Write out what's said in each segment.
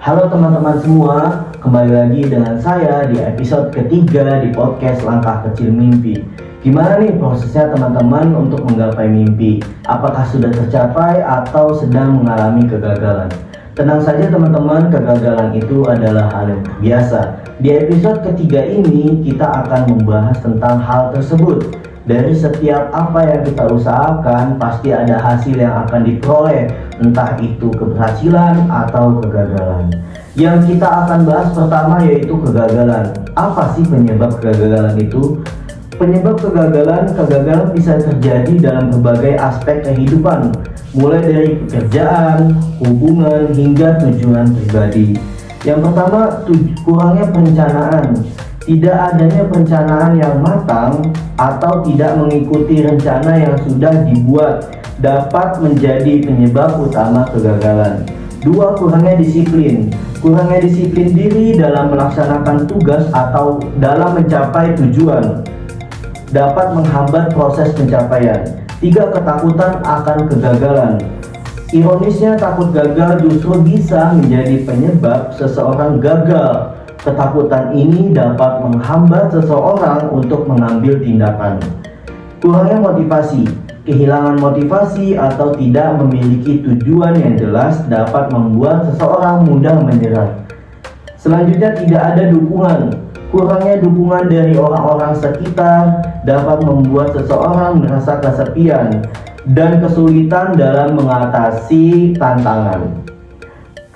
Halo teman-teman semua, kembali lagi dengan saya di episode ketiga di podcast Langkah Kecil Mimpi. Gimana nih prosesnya teman-teman untuk menggapai mimpi? Apakah sudah tercapai atau sedang mengalami kegagalan? Tenang saja teman-teman, kegagalan itu adalah hal yang biasa. Di episode ketiga ini kita akan membahas tentang hal tersebut. Dari setiap apa yang kita usahakan, pasti ada hasil yang akan diperoleh, entah itu keberhasilan atau kegagalan. Yang kita akan bahas pertama yaitu kegagalan. Apa sih penyebab kegagalan itu? Penyebab kegagalan bisa terjadi dalam berbagai aspek kehidupan, mulai dari pekerjaan, hubungan, hingga tujuan pribadi. Yang pertama, kurangnya perencanaan. Tidak adanya perencanaan yang matang atau tidak mengikuti rencana yang sudah dibuat dapat menjadi penyebab utama kegagalan. Dua, kurangnya disiplin. Kurangnya disiplin diri dalam melaksanakan tugas atau dalam mencapai tujuan dapat menghambat proses pencapaian. Tiga, ketakutan akan kegagalan. Ironisnya, takut gagal justru bisa menjadi penyebab seseorang gagal. Ketakutan ini dapat menghambat seseorang untuk mengambil tindakan. Kurangnya motivasi. Kehilangan motivasi atau tidak memiliki tujuan yang jelas dapat membuat seseorang mudah menyerah. Selanjutnya, tidak ada dukungan. Kurangnya dukungan dari orang-orang sekitar dapat membuat seseorang merasa kesepian dan kesulitan dalam mengatasi tantangan.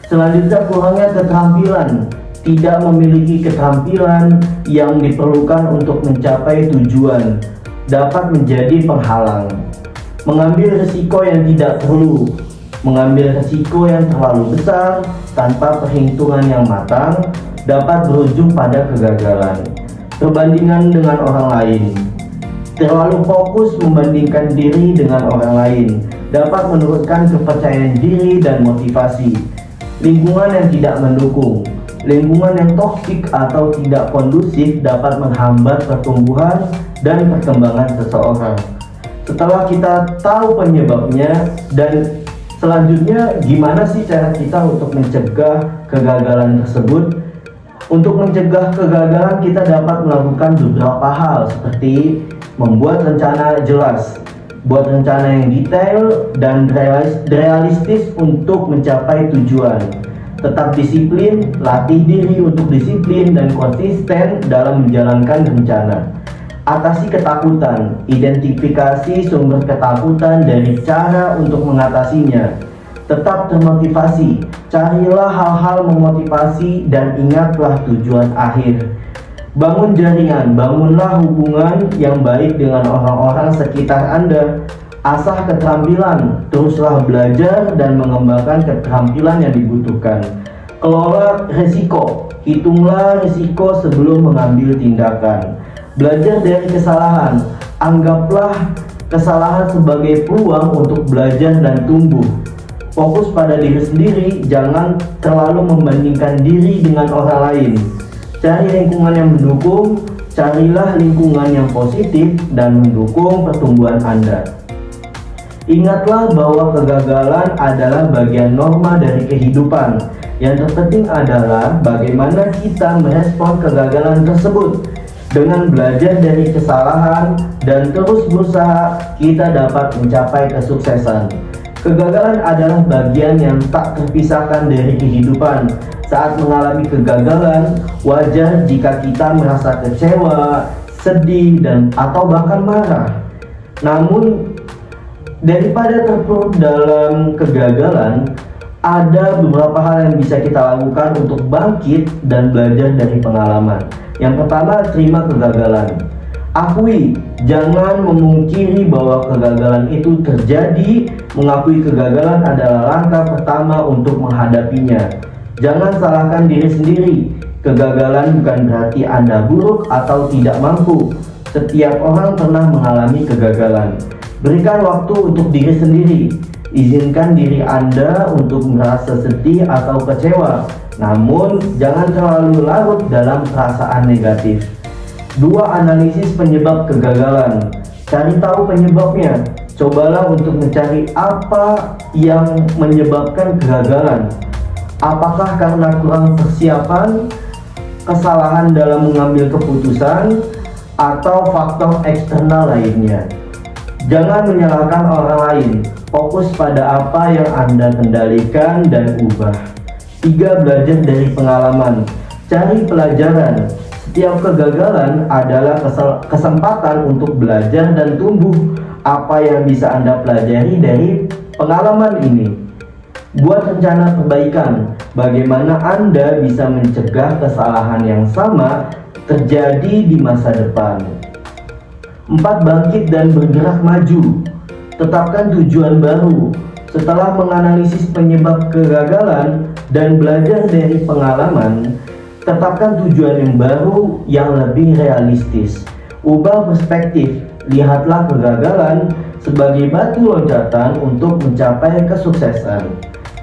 Selanjutnya, kurangnya keterampilan. Tidak memiliki keterampilan yang diperlukan untuk mencapai tujuan dapat menjadi penghalang. Mengambil risiko yang tidak perlu. Mengambil risiko yang terlalu besar tanpa perhitungan yang matang dapat berujung pada kegagalan. Perbandingan dengan orang lain. Terlalu fokus membandingkan diri dengan orang lain dapat menurunkan kepercayaan diri dan motivasi. Lingkungan yang tidak mendukung. Lingkungan yang toksik atau tidak kondusif dapat menghambat pertumbuhan dan perkembangan seseorang. Setelah kita tahu penyebabnya dan selanjutnya gimana sih cara kita untuk mencegah kegagalan tersebut? Untuk mencegah kegagalan kita dapat melakukan beberapa hal seperti membuat rencana jelas, buat rencana yang detail dan realistis untuk mencapai tujuan. Tetap disiplin, latih diri untuk disiplin dan konsisten dalam menjalankan rencana. Atasi ketakutan, identifikasi sumber ketakutan dari cara untuk mengatasinya. Tetap termotivasi, carilah hal-hal memotivasi dan ingatlah tujuan akhir. Bangun jaringan, bangunlah hubungan yang baik dengan orang-orang sekitar Anda. Asah keterampilan, teruslah belajar dan mengembangkan keterampilan yang dibutuhkan. Kelola risiko, hitunglah risiko sebelum mengambil tindakan. Belajar dari kesalahan, anggaplah kesalahan sebagai peluang untuk belajar dan tumbuh. Fokus pada diri sendiri, jangan terlalu membandingkan diri dengan orang lain. Cari lingkungan yang mendukung, carilah lingkungan yang positif dan mendukung pertumbuhan Anda. Ingatlah bahwa kegagalan adalah bagian norma dari kehidupan. Yang terpenting adalah bagaimana kita merespon kegagalan tersebut. Dengan belajar dari kesalahan dan terus berusaha, kita dapat mencapai kesuksesan. Kegagalan adalah bagian yang tak terpisahkan dari kehidupan. Saat mengalami kegagalan, wajar jika kita merasa kecewa, sedih, atau bahkan marah. Namun, daripada terpuruk dalam kegagalan, ada beberapa hal yang bisa kita lakukan untuk bangkit dan belajar dari pengalaman. Yang pertama, terima kegagalan. Akui, jangan memungkiri bahwa kegagalan itu terjadi. Mengakui kegagalan adalah langkah pertama untuk menghadapinya. Jangan salahkan diri sendiri. Kegagalan bukan berarti Anda buruk atau tidak mampu. Setiap orang pernah mengalami kegagalan. Berikan waktu untuk diri sendiri. Izinkan diri Anda untuk merasa sedih atau kecewa. Namun, jangan terlalu larut dalam perasaan negatif. 2. Analisis penyebab kegagalan. Cari tahu penyebabnya. Cobalah untuk mencari apa yang menyebabkan kegagalan. Apakah karena kurang persiapan, kesalahan dalam mengambil keputusan, atau faktor eksternal lainnya? Jangan menyalahkan orang lain, fokus pada apa yang Anda kendalikan dan ubah. 3. Belajar dari pengalaman. Cari pelajaran. Setiap kegagalan adalah kesempatan untuk belajar dan tumbuh. Apa yang bisa Anda pelajari dari pengalaman ini? Buat rencana perbaikan. Bagaimana Anda bisa mencegah kesalahan yang sama terjadi di masa depan. 4. Bangkit dan bergerak maju. Tetapkan tujuan baru. Setelah menganalisis penyebab kegagalan dan belajar dari pengalaman, tetapkan tujuan yang baru yang lebih realistis. Ubah perspektif. Lihatlah kegagalan sebagai batu loncatan untuk mencapai kesuksesan.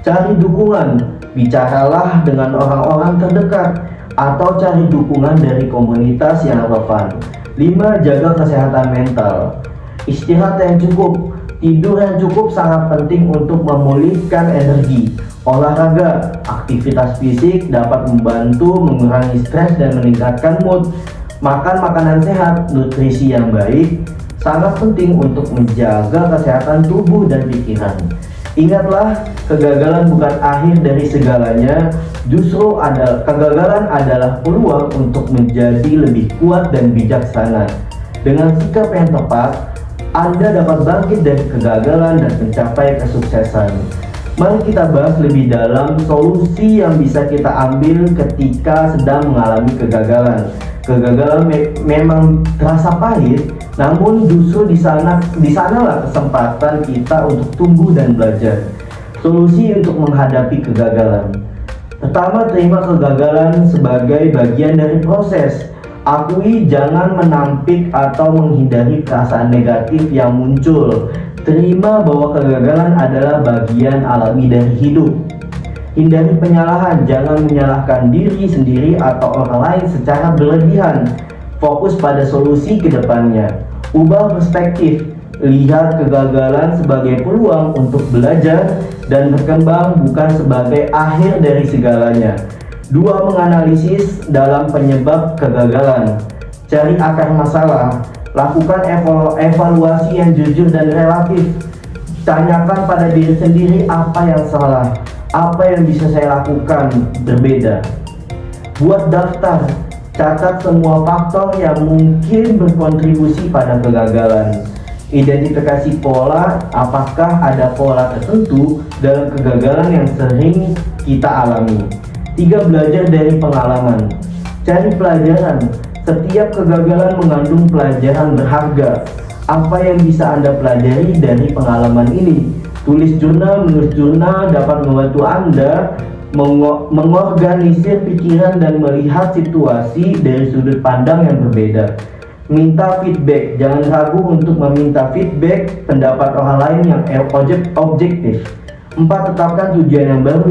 Cari dukungan. Bicaralah dengan orang-orang terdekat atau cari dukungan dari komunitas yang relevan. 5. Jaga kesehatan mental. Istirahat yang cukup. Tidur yang cukup sangat penting untuk memulihkan energi. Olahraga, aktivitas fisik dapat membantu mengurangi stres dan meningkatkan mood. Makan makanan sehat, nutrisi yang baik sangat penting untuk menjaga kesehatan tubuh dan pikiran. Ingatlah, kegagalan bukan akhir dari segalanya. Justru kegagalan adalah peluang untuk menjadi lebih kuat dan bijaksana. Dengan sikap yang tepat, Anda dapat bangkit dari kegagalan dan mencapai kesuksesan. Mari kita bahas lebih dalam solusi yang bisa kita ambil ketika sedang mengalami kegagalan. Kegagalan memang terasa pahit, namun justru di sanalah kesempatan kita untuk tumbuh dan belajar. Solusi untuk menghadapi kegagalan. Pertama, terima kegagalan sebagai bagian dari proses. Akui, jangan menampik atau menghindari perasaan negatif yang muncul. Terima bahwa kegagalan adalah bagian alami dari hidup. Hindari penyalahan, jangan menyalahkan diri sendiri atau orang lain secara berlebihan. Fokus pada solusi ke depannya. Ubah perspektif, lihat kegagalan sebagai peluang untuk belajar dan berkembang, bukan sebagai akhir dari segalanya. 2. Menganalisis dalam penyebab kegagalan. Cari akar masalah. Lakukan evaluasi yang jujur dan relatif. Tanyakan pada diri sendiri apa yang salah, apa yang bisa saya lakukan berbeda. Buat daftar. Catat semua faktor yang mungkin berkontribusi pada kegagalan. Identifikasi pola, apakah ada pola tertentu dalam kegagalan yang sering kita alami. 3. Belajar dari pengalaman. Cari pelajaran. Setiap kegagalan mengandung pelajaran berharga. Apa yang bisa Anda pelajari dari pengalaman ini? Tulis jurnal. Menulis jurnal dapat membantu Anda mengorganisir pikiran dan melihat situasi dari sudut pandang yang berbeda. Minta feedback. Jangan ragu untuk meminta feedback pendapat orang lain yang objektif. 4. Tetapkan tujuan yang baru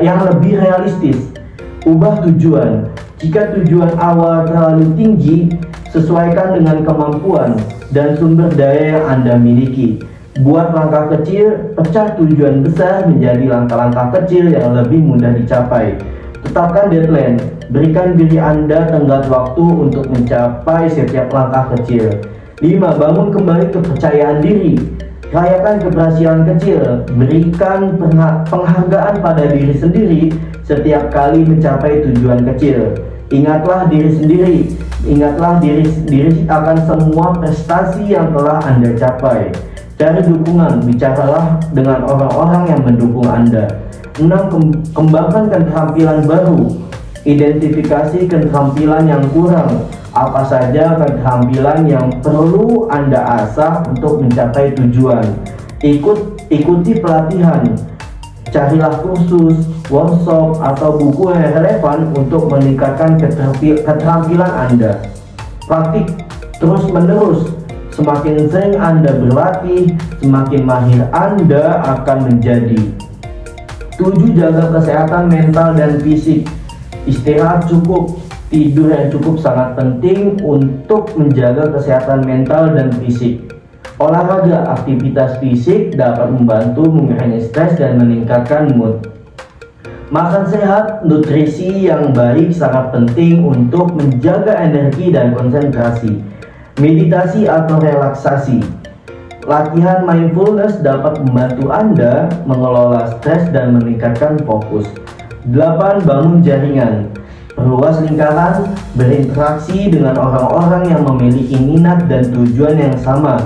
yang lebih realistis. Ubah tujuan. Jika tujuan awal terlalu tinggi, sesuaikan dengan kemampuan dan sumber daya yang Anda miliki. Buat langkah kecil, pecah tujuan besar menjadi langkah-langkah kecil yang lebih mudah dicapai. Tetapkan deadline. Berikan diri Anda tenggat waktu untuk mencapai setiap langkah kecil. 5. Bangun kembali kepercayaan diri. Rayakan keberhasilan kecil. Berikan penghargaan pada diri sendiri setiap kali mencapai tujuan kecil. Ingatlah diri sendiri. Ingatlah diri akan semua prestasi yang telah Anda capai. Cari dukungan. Bicaralah dengan orang-orang yang mendukung Anda. 6. Kembangkan keterampilan baru. Identifikasi keterampilan yang kurang. Apa saja keterampilan yang perlu Anda asah untuk mencapai tujuan. Ikuti pelatihan. Carilah kursus, workshop, atau buku yang relevan untuk meningkatkan keterampilan Anda. Praktik terus-menerus. Semakin sering Anda berlatih, semakin mahir Anda akan menjadi. 7. Jaga kesehatan mental dan fisik. Istirahat cukup. Tidur yang cukup sangat penting untuk menjaga kesehatan mental dan fisik. Olahraga, aktivitas fisik dapat membantu mengurangi stres dan meningkatkan mood. Makan sehat, nutrisi yang baik sangat penting untuk menjaga energi dan konsentrasi. Meditasi atau relaksasi. Latihan mindfulness dapat membantu Anda mengelola stres dan meningkatkan fokus. 8. Bangun jaringan. Perluas lingkaran, berinteraksi dengan orang-orang yang memiliki minat dan tujuan yang sama.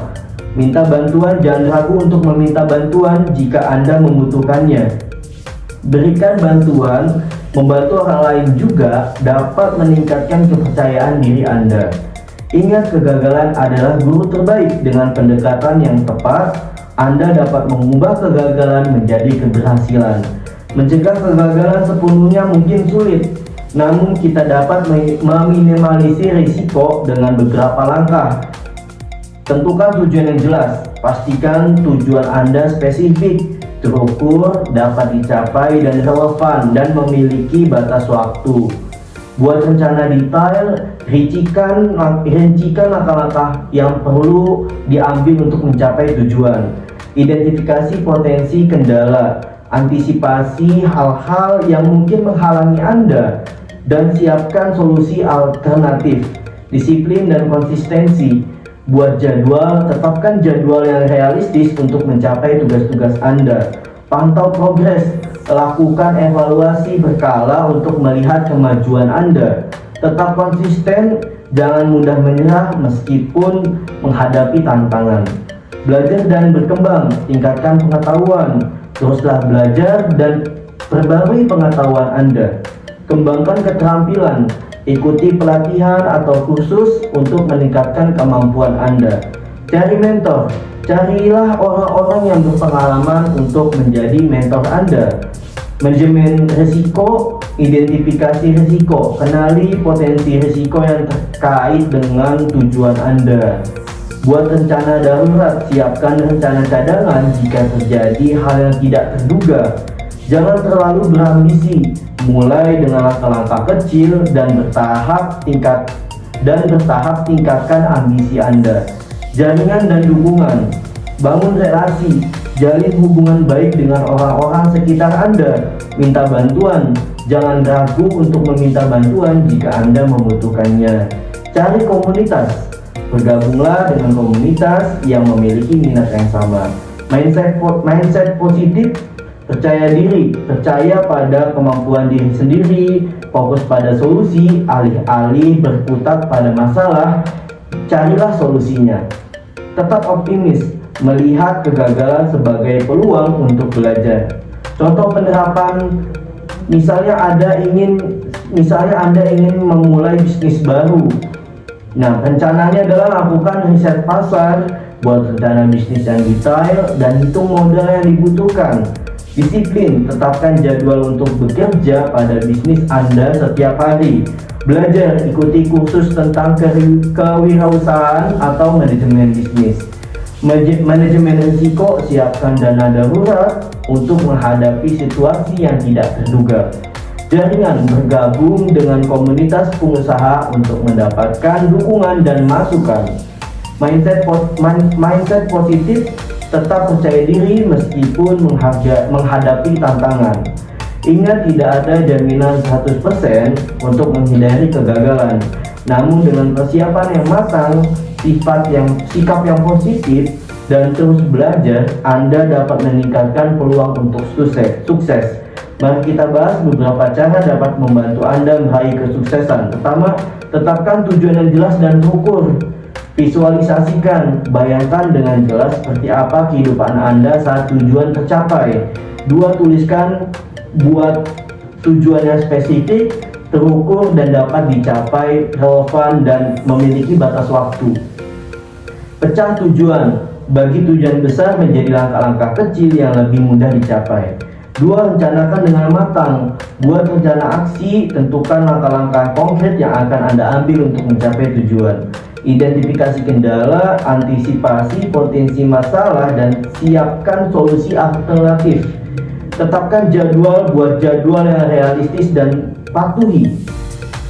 Minta bantuan, jangan ragu untuk meminta bantuan jika Anda membutuhkannya. Berikan bantuan, membantu orang lain juga dapat meningkatkan kepercayaan diri Anda. Ingat, kegagalan adalah guru terbaik. Dengan pendekatan yang tepat, Anda dapat mengubah kegagalan menjadi keberhasilan. Mencegah kegagalan sepenuhnya mungkin sulit, namun kita dapat meminimalisir risiko dengan beberapa langkah. Tentukan tujuan yang jelas, pastikan tujuan Anda spesifik, terukur, dapat dicapai dan relevan, dan memiliki batas waktu. Buat rencana detail, rincikan langkah-langkah yang perlu diambil untuk mencapai tujuan. Identifikasi potensi kendala, antisipasi hal-hal yang mungkin menghalangi Anda, dan siapkan solusi alternatif. Disiplin dan konsistensi. Buat jadwal, tetapkan jadwal yang realistis untuk mencapai tugas-tugas Anda. Pantau progres, lakukan evaluasi berkala untuk melihat kemajuan Anda. Tetap konsisten, jangan mudah menyerah meskipun menghadapi tantangan. Belajar dan berkembang, tingkatkan pengetahuan. Teruslah belajar dan perbarui pengetahuan Anda. Kembangkan keterampilan, ikuti pelatihan atau kursus untuk meningkatkan kemampuan Anda. Cari mentor, carilah orang-orang yang berpengalaman untuk menjadi mentor Anda. Manajemen risiko, identifikasi risiko, kenali potensi risiko yang terkait dengan tujuan Anda. Buat rencana darurat, siapkan rencana cadangan jika terjadi hal yang tidak terduga. Jangan terlalu berambisi, mulai dengan langkah-langkah kecil dan bertahap tingkatkan ambisi Anda. Jaringan dan dukungan. Bangun relasi, jalin hubungan baik dengan orang-orang sekitar Anda. Minta bantuan, jangan ragu untuk meminta bantuan jika Anda membutuhkannya. Cari komunitas, bergabunglah dengan komunitas yang memiliki minat yang sama. Mindset positif, percaya diri, percaya pada kemampuan diri sendiri, fokus pada solusi, alih-alih berkutat pada masalah, carilah solusinya. Tetap optimis, melihat kegagalan sebagai peluang untuk belajar. Contoh penerapan, misalnya Anda ingin memulai bisnis baru. Nah, rencananya adalah lakukan riset pasar, buat rencana bisnis yang detail, dan hitung modal yang dibutuhkan. Disiplin, tetapkan jadwal untuk bekerja pada bisnis Anda setiap hari. Belajar, ikuti kursus tentang kewirausahaan atau manajemen bisnis. Manajemen risiko, siapkan dana darurat untuk menghadapi situasi yang tidak terduga. Jaringan, bergabung dengan komunitas pengusaha untuk mendapatkan dukungan dan masukan. Mindset positif, tetap percaya diri meskipun menghadapi tantangan. Ingat, tidak ada jaminan 100% untuk menghindari kegagalan. Namun dengan persiapan yang matang, sikap yang positif, dan terus belajar, Anda dapat meningkatkan peluang untuk sukses. Mari kita bahas beberapa cara dapat membantu Anda meraih kesuksesan. Pertama, tetapkan tujuan yang jelas dan terukur. Visualisasikan, bayangkan dengan jelas seperti apa kehidupan Anda saat tujuan tercapai. 2. Tuliskan, buat tujuan yang spesifik, terukur, dan dapat dicapai, relevan, dan memiliki batas waktu. Pecah tujuan, bagi tujuan besar menjadi langkah-langkah kecil yang lebih mudah dicapai. 2. Rencanakan dengan matang, buat rencana aksi, tentukan langkah-langkah konkret yang akan Anda ambil untuk mencapai tujuan. Identifikasi kendala, antisipasi potensi masalah, dan siapkan solusi alternatif. Tetapkan jadwal, buat jadwal yang realistis dan patuhi.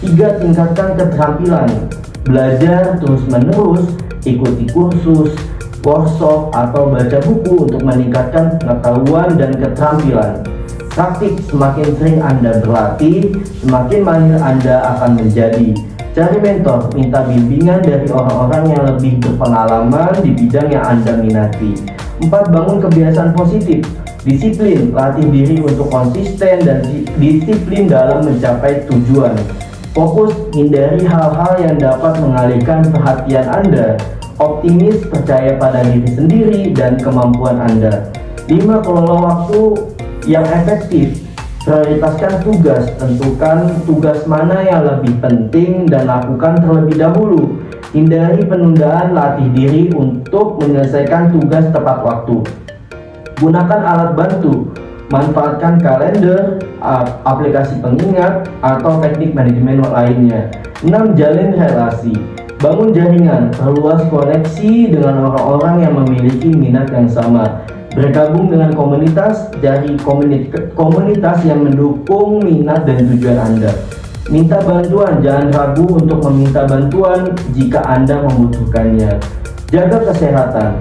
3. Tingkatkan keterampilan, belajar terus-menerus, ikuti kursus, workshop, atau baca buku untuk meningkatkan pengetahuan dan keterampilan. Praktik, semakin sering Anda berlatih, semakin mahir Anda akan menjadi. Cari mentor, minta bimbingan dari orang-orang yang lebih berpengalaman di bidang yang Anda minati. 4. Bangun kebiasaan positif. Disiplin, latih diri untuk konsisten dan disiplin dalam mencapai tujuan. Fokus, hindari hal-hal yang dapat mengalihkan perhatian Anda. Optimis, percaya pada diri sendiri dan kemampuan Anda. 5. Kelola waktu yang efektif. Prioritaskan tugas, tentukan tugas mana yang lebih penting dan lakukan terlebih dahulu. Hindari penundaan, latih diri untuk menyelesaikan tugas tepat waktu. Gunakan alat bantu, manfaatkan kalender, aplikasi pengingat, atau teknik manajemen lainnya. 6. Jalin relasi. Bangun jaringan, perluas koneksi dengan orang-orang yang memiliki minat yang sama. Bergabung dengan komunitas, cari komunitas yang mendukung minat dan tujuan Anda. Minta bantuan, jangan ragu untuk meminta bantuan jika Anda membutuhkannya. Jaga kesehatan.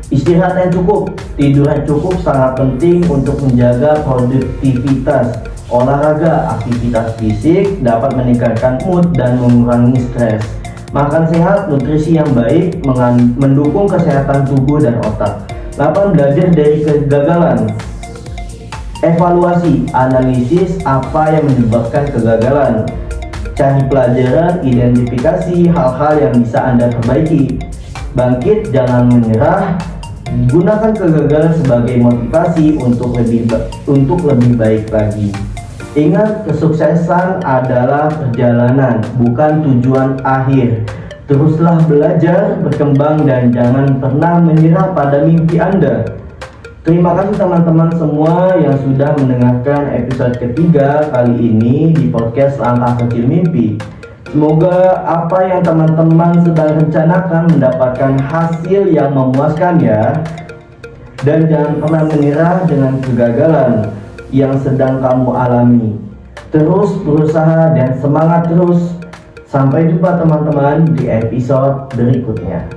Istirahat yang cukup, tidur yang cukup sangat penting untuk menjaga produktivitas. Olahraga, aktivitas fisik dapat meningkatkan mood dan mengurangi stres. Makan sehat, nutrisi yang baik mendukung kesehatan tubuh dan otak. 8. Belajar dari kegagalan. Evaluasi, analisis apa yang menyebabkan kegagalan. Cari pelajaran, identifikasi hal-hal yang bisa Anda perbaiki. Bangkit, jangan menyerah. Gunakan kegagalan sebagai motivasi untuk lebih baik lagi. Ingat, kesuksesan adalah perjalanan, bukan tujuan akhir. Teruslah belajar, berkembang, dan jangan pernah menyerah pada mimpi Anda. Terima kasih teman-teman semua yang sudah mendengarkan episode ketiga kali ini di podcast Langkah Kecil Mimpi. Semoga apa yang teman-teman sedang rencanakan mendapatkan hasil yang memuaskan ya. Dan jangan pernah menyerah dengan kegagalan yang sedang kamu alami. Terus berusaha dan semangat terus. Sampai jumpa teman-teman di episode berikutnya.